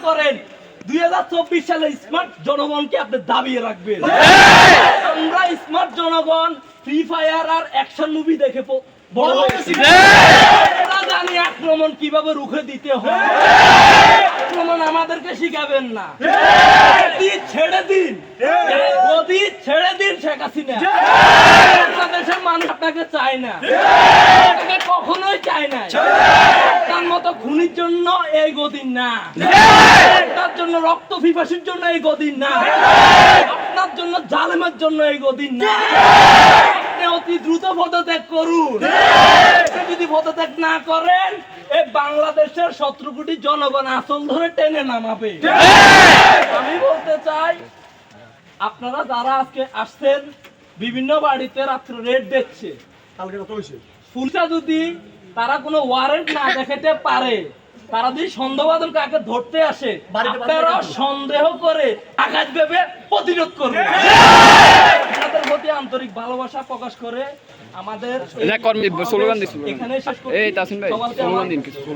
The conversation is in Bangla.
করেন 2024 সালে স্মার্ট জনগণকে আপনি দাবিয়ে রাখবেন। আমরা স্মার্ট জনগণ ফ্রি ফায়ার আর অ্যাকশন মুভি দেখে বড় হয়েছি। আমরা জানি আক্রমণ কিভাবে রুখে দিতে হয়। আক্রমণ আমাদেরকে শিখাবেন না। ছেড়ে দিন, গদি ছেড়ে দিন শেখ হাসিনা। বাংলাদেশের মানুষ আপনাকে চায় না, আপনাকে কখনোই চায় না। তার মতো খুনির জন্য এই গদি না, তার জন্য রক্ত পিপাসুর জন্য এই গদি না, আপনার জন্য জালেমের জন্য এই গদি না। আপনি অতি দ্রুত পদত্যাগ করুন। যদি পদত্যাগ না করেন, এই বাংলাদেশের 17 কোটি জনগণ আসল ধরে টেনে নামাবে। আমি বলতে চাই, আপনারা যারা আজকে আসছেন, বিভিন্ন বাড়িতে রাত্রে রেড দেখছে, ফুলটা যদি তারা কোনো ওয়ারেন্ট না দেখাতে পারে, তারা যদি সন্দেহবাদন কাকে ধরতে আসে, আপনারা সন্দেহ করে আঘাত ভেবে প্রতিরোধ করবে। আপনাদের প্রতি আন্তরিক ভালোবাসা প্রকাশ করে আমাদের এখানে শেষ করছি।